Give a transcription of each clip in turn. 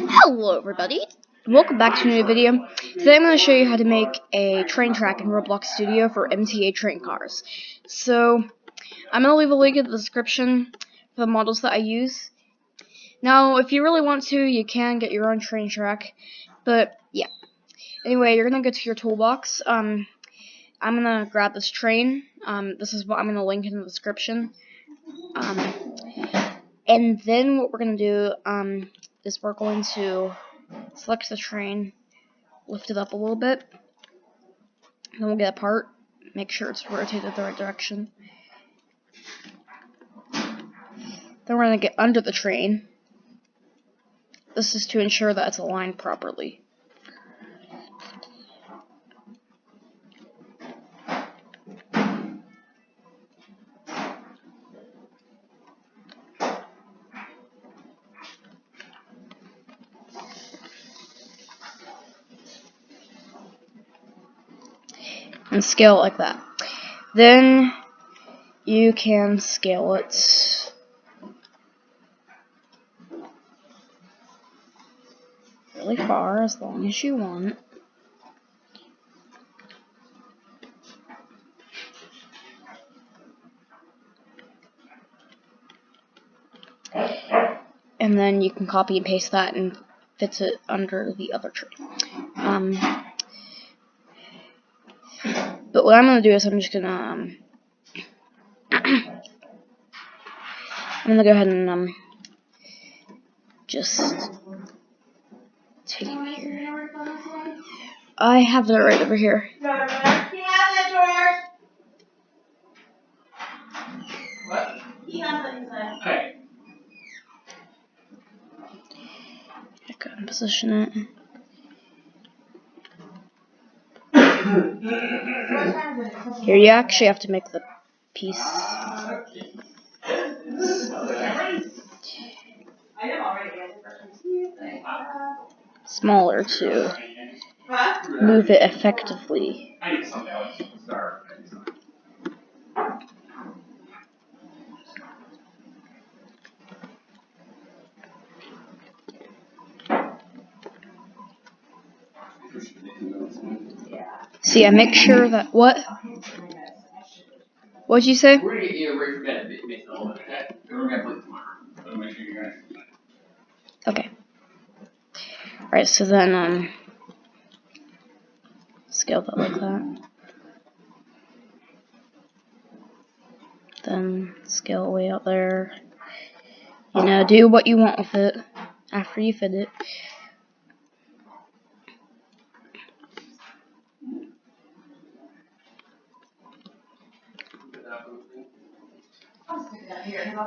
Hello everybody, welcome back to a new video. Today I'm going to show you how to make a train track in Roblox Studio for MTA train cars. So, I'm going to leave a link in the description for the models that I use. Now, if you really want to, you can get your own train track, but yeah. Anyway, you're going to go to your toolbox. I'm going to grab this train. This is what I'm going to link in the description. And then what we're going to do is we're going to select the train, lift it up a little bit, then we'll get a part, make sure it's rotated the right direction. Then we're going to get under the train. This is to ensure that it's aligned properly. And scale it like that. Then you can scale it really far, as long as you want. And then you can copy and paste that and fit it under the other train. But what I'm going to do is I'm just going to I'm going to go ahead and just take it here. I have it right over here. What? He has it inside. Okay. I can position it. Here, you actually have to make the piece smaller to move it effectively. See, I make sure that What'd you say? We're gonna get you ready for bed based on all of it, okay? We're gonna play tomorrow. So make sure you guys. Okay. Alright, so then scale that like that. Then scale way out there. You know, do what you want with it after you fit it.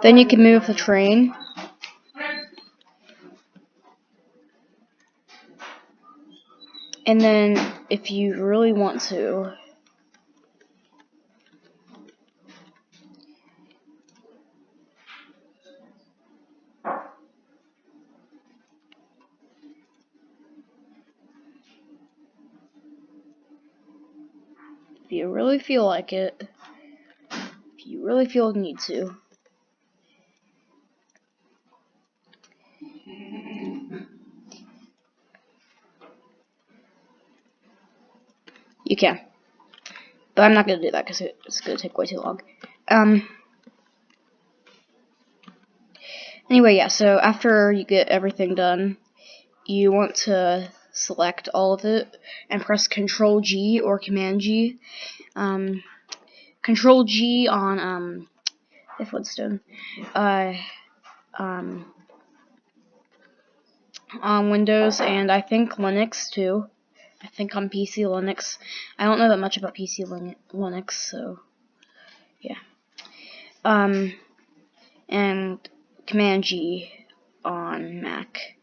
Then you can move the train. And then, if you really want to, if you really feel like it, if you really feel the need to, you can. But I'm not going to do that because it's going to take way too long. Anyway, yeah, so after you get everything done, you want to select all of it and press Control G or Command G. Control G on Flintstone. On Windows and I think Linux too. I think on PC Linux. I don't know that much about PC Linux, so yeah. And Command G on Mac.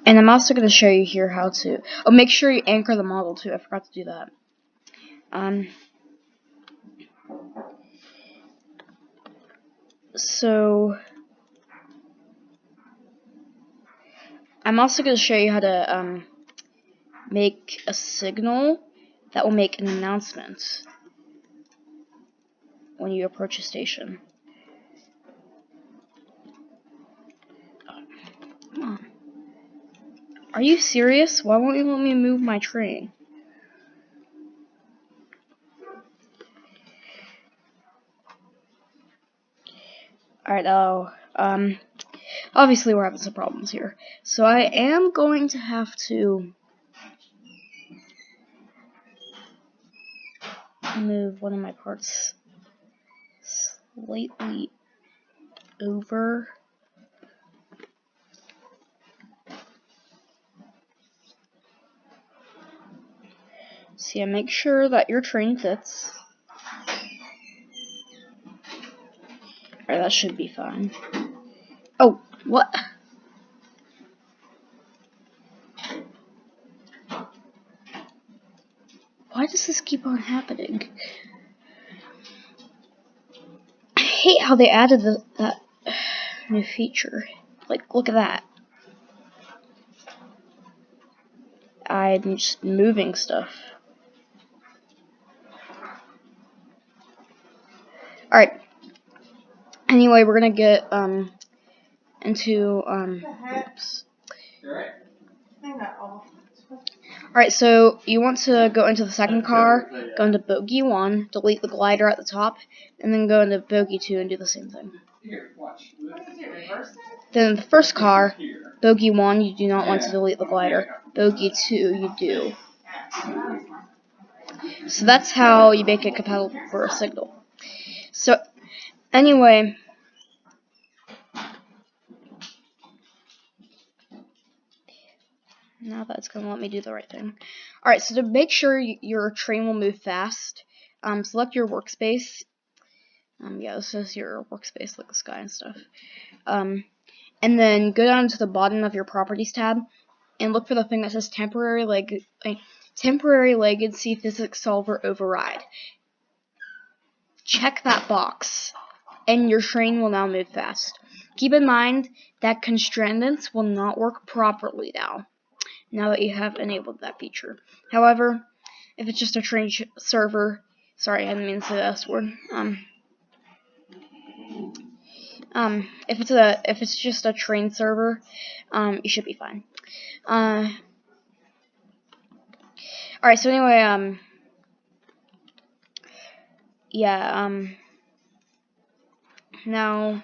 And I'm also going to show you here how to... Oh, make sure you anchor the model too. I forgot to do that. So I'm also going to show you how to make a signal that will make an announcement when you approach a station. Come on. Are you serious? Why won't you let me move my train? Alright, obviously we're having some problems here. So I am going to have to move one of my parts slightly over. So yeah, make sure that your train fits. Alright, that should be fine. Oh, what? Why does this keep on happening? I hate how they added that new feature. Like, look at that. I'm just moving stuff. Alright. Anyway, we're gonna get into oops. Alright, so you want to go into the second car, go into bogey 1, delete the glider at the top, and then go into bogey 2 and do the same thing. Then the first car, bogey 1, you do not want to delete the glider. Bogey 2, you do. So that's how you make it compatible for a signal. So, anyway, now that's going to let me do the right thing. Alright, so to make sure your train will move fast, select your workspace. Yeah, this is your workspace, like the sky and stuff. And then go down to the bottom of your properties tab and look for the thing that says temporary legacy physics solver override. Check that box, and your train will now move fast. Keep in mind that constraints will not work properly now that you have enabled that feature. However, if it's just a train server, sorry, I didn't mean to say that S word. If it's just a train server, you should be fine. Alright, so anyway, yeah, now,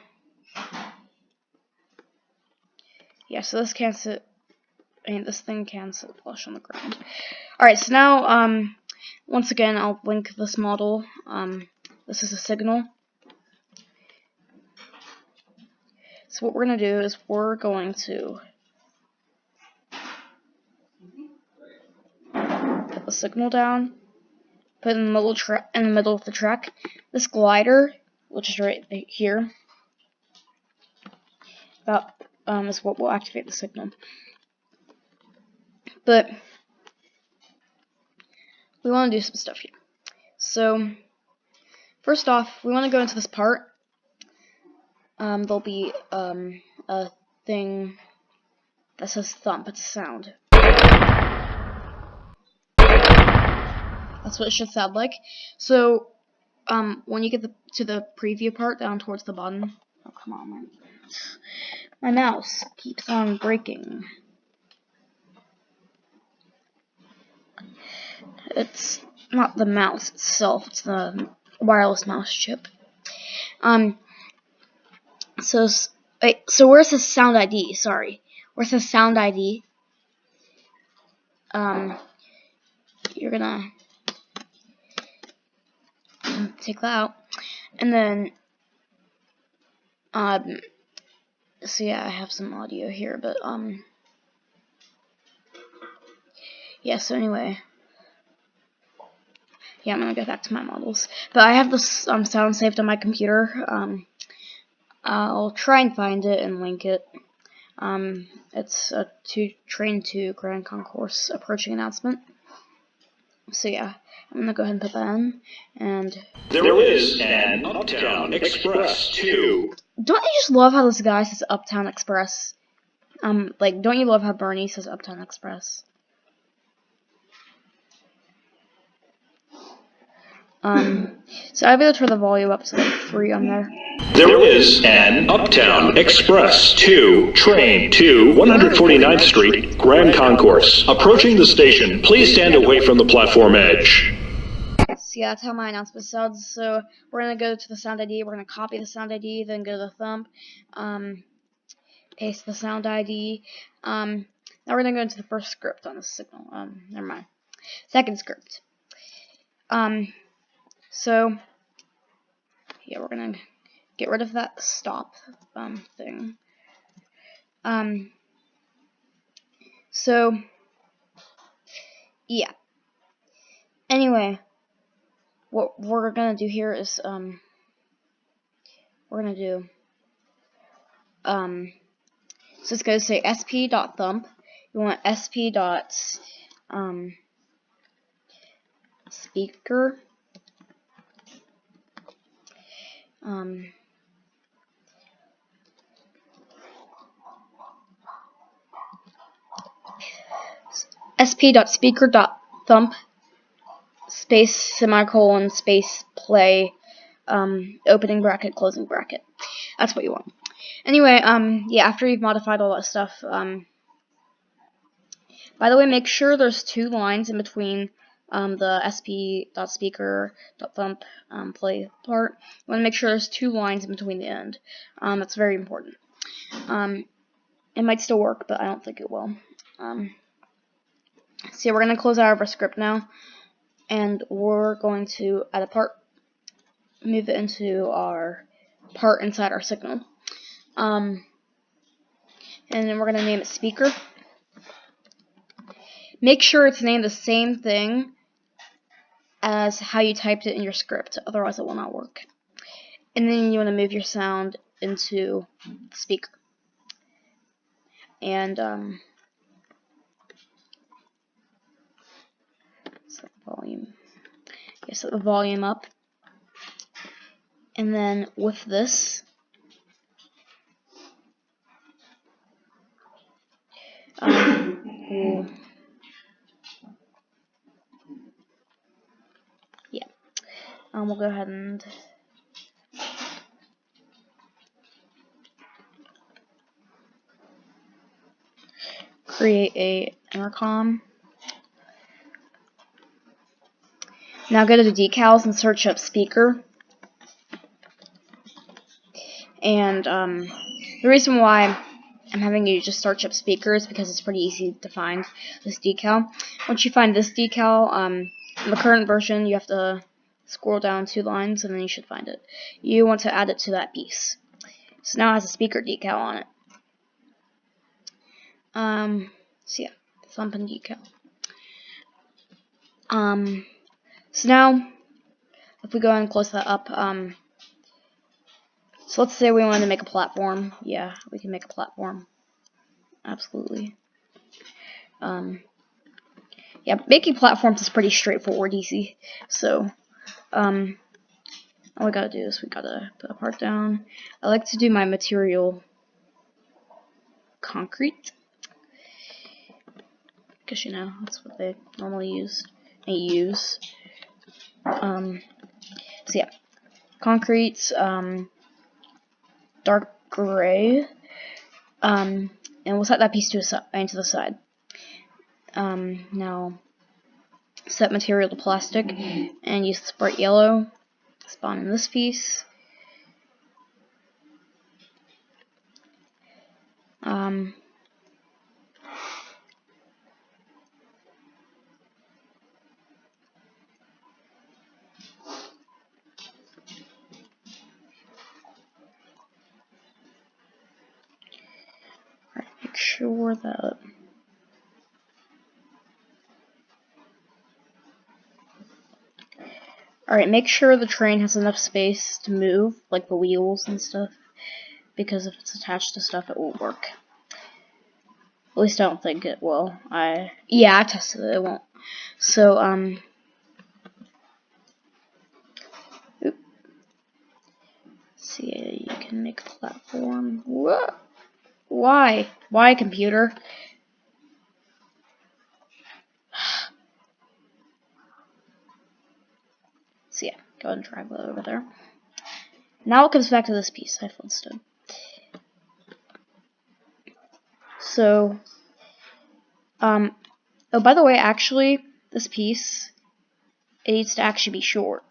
yeah, so this can't sit, this thing can sit flush on the ground. Alright, so now, once again, I'll link this model. This is a signal. So what we're going to do is we're going to put the signal down, put it in the middle of the track. This glider, which is right here, that is what will activate the signal. But we want to do some stuff here. So first off, we want to go into this part. There'll be a thing that says thump. It's a sound. That's what it should sound like. So when you get to the preview part down towards the bottom, oh come on, my mouse keeps on breaking. It's not the mouse itself; it's the wireless mouse chip. So where's the sound ID? Sorry, where's the sound ID? You're gonna take that out, and then so yeah, I have some audio here, but yeah. So anyway, yeah, I'm gonna go back to my models, but I have this sound saved on my computer. I'll try and find it and link it. It's a train to Grand Concourse approaching announcement. So yeah, I'm gonna go ahead and put that in. And there is an Uptown Express too. Don't you just love how this guy says Uptown Express? Like, don't you love how Bernie says Uptown Express? So I'll be able to turn the volume up to like 3 on there. There is an Uptown Express 2 train to 149th Street, Grand Concourse. Approaching the station, please stand away from the platform edge. So yeah, that's how my announcement sounds. So we're gonna go to the sound ID. We're gonna copy the sound ID, then go to the thump, paste the sound ID. Now we're gonna go into the first script on the signal. Never mind. Second script. So yeah, we're gonna get rid of that stop thing. So yeah. Anyway, what we're gonna do here is we're gonna do so it's gonna say sp.Thump. You want sp.Speaker. sp.Speaker.Thump space semicolon space play opening bracket closing bracket. That's what you want. Anyway, yeah, after you've modified all that stuff, by the way, make sure there's 2 lines in between the sp.Speaker.Thump play part. You want to make sure there's 2 lines in between the end. That's very important. It might still work, but I don't think it will. So yeah, we're going to close out of our script now, and we're going to add a part, move it into our part inside our signal. And then we're going to name it speaker. Make sure it's named the same thing as how you typed it in your script, otherwise it will not work. And then you want to move your sound into the speaker. And set the volume. Yeah, set the volume up. And then with this, we'll go ahead and create a intercom. Now go to the decals and search up speaker. And the reason why I'm having you just search up speaker is because it's pretty easy to find this decal. Once you find this decal, in the current version, you have to scroll down 2 lines and then you should find it. You want to add it to that piece. So now it has a speaker decal on it. So yeah, thump and decal. So now, if we go ahead and close that up, so let's say we wanted to make a platform. Yeah, we can make a platform. Absolutely. Yeah, making platforms is pretty straightforward, easy. So, all we gotta do is we gotta put a part down. I like to do my material concrete, because you know that's what they normally use. So yeah, concrete, dark gray, and we'll set that piece to into the side. Now set material to plastic and use the bright yellow. Spawn in this piece. Make sure that alright, make sure the train has enough space to move, like the wheels and stuff, because if it's attached to stuff, it won't work. At least I don't think it will. Yeah, I tested it, it won't. So, see, you can make a platform. Whoa! Why? Why, computer? So yeah, go ahead and drag that over there. Now it comes back to this piece I listed. So, oh, by the way, actually, this piece, it needs to actually be short.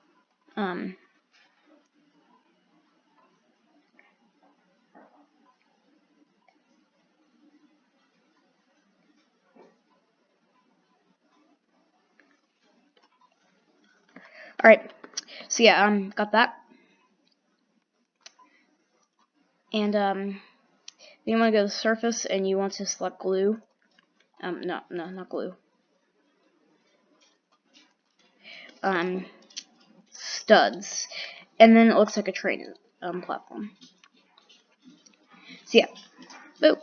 Alright, so yeah, got that. And, you want to go to the surface and you want to select glue. No, not glue. Studs. And then it looks like a train, platform. So yeah, boop.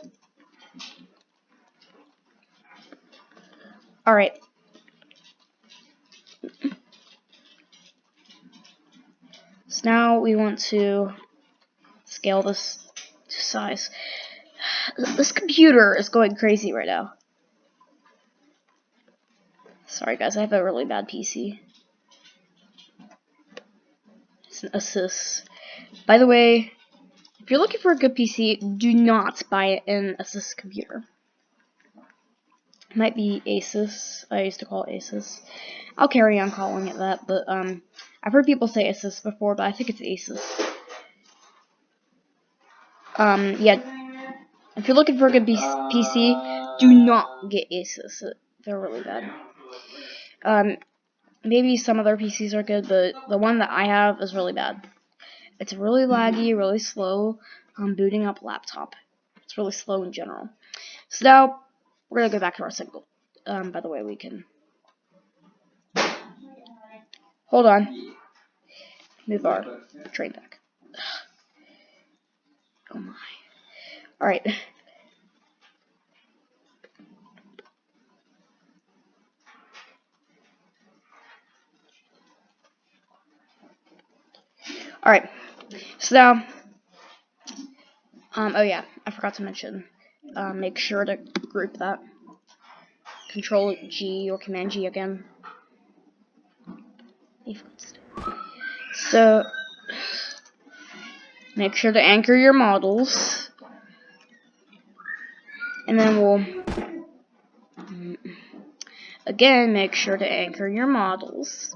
Alright. So now we want to scale this to size. This computer is going crazy right now. Sorry guys, I have a really bad PC. It's an Asus. By the way, if you're looking for a good PC, do not buy an Asus computer. It might be Asus. I used to call it Asus. I'll carry on calling it that, but I've heard people say Asus before, but I think it's Asus. Yeah. If you're looking for a good PC, do not get Asus. They're really bad. Maybe some other PCs are good, but the one that I have is really bad. It's really laggy, really slow booting up laptop. It's really slow in general. So now, we're going to go back to our signal. By the way, we can... Hold on. Move our train back. Oh my. Alright. Alright. So now, oh yeah, I forgot to mention, make sure to group that. Control G or Command G again. So, make sure to anchor your models. And then we'll, again, make sure to anchor your models.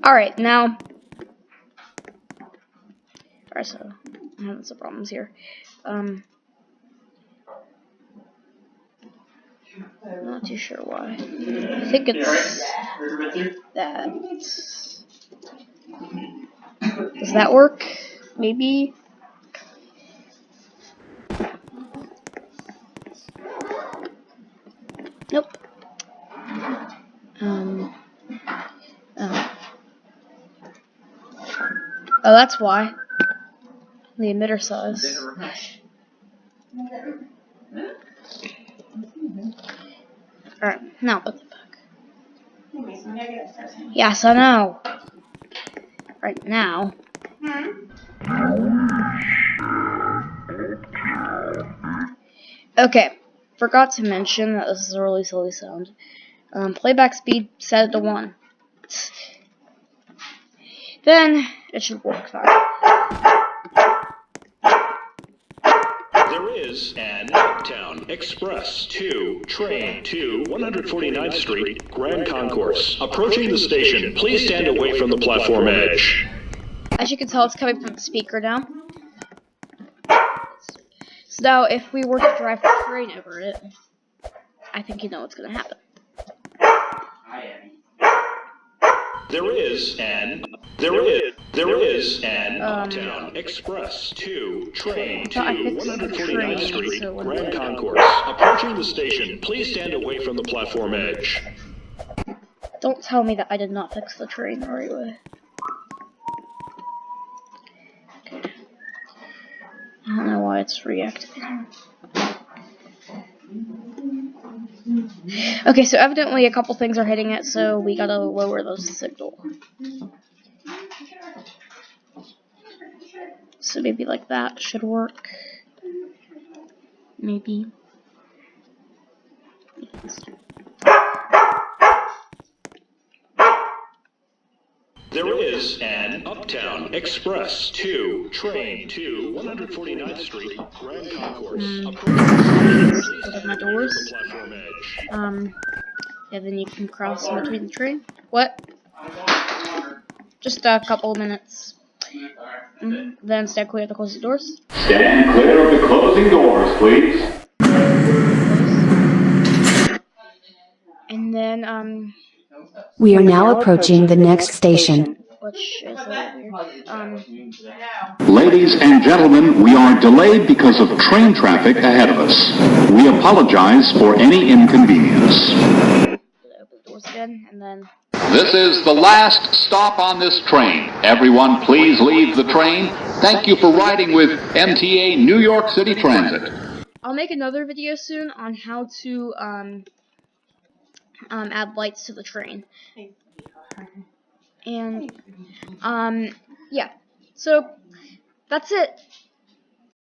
Alright, now, alright, so, I'm having some problems here. I'm not too sure why. I think it's that. Does that work? Maybe? Nope. Oh, that's why. The emitter size. Alright, now put it back. Yes, I know. Right now. Okay, forgot to mention that this is a really silly sound. Playback speed, set it to 1. Then, it should work fine. There is an Uptown Express 2 train to 149th Street, Grand Concourse. Approaching the station, please stand away from the platform edge. As you can tell, it's coming from the speaker now. So now, if we were to drive the train over it, I think you know what's going to happen. There is an Uptown Express 2 train to 149th Street, Grand Concourse. Approaching the station, please stand away from the platform edge. Don't tell me that I did not fix the train the right way. Okay. I don't know why it's reactivating. Okay, so evidently a couple things are hitting it, so we gotta lower the signal. So maybe like that should work. Maybe. There is an Uptown Express 2 train to 149th Street, Grand Concourse. Open my doors. And then you can cross in between the train. What? Just a couple of minutes. Then stand clear of the closing doors. Stand clear of the closing doors, please. And then, We are now approaching the next station. which is a little weird. Ladies and gentlemen, we are delayed because of train traffic ahead of us. We apologize for any inconvenience. Open the doors again, and then. This is the last stop on this train. Everyone, please leave the train. Thank you for riding with MTA New York City Transit. I'll make another video soon on how to add lights to the train. And yeah. So that's it.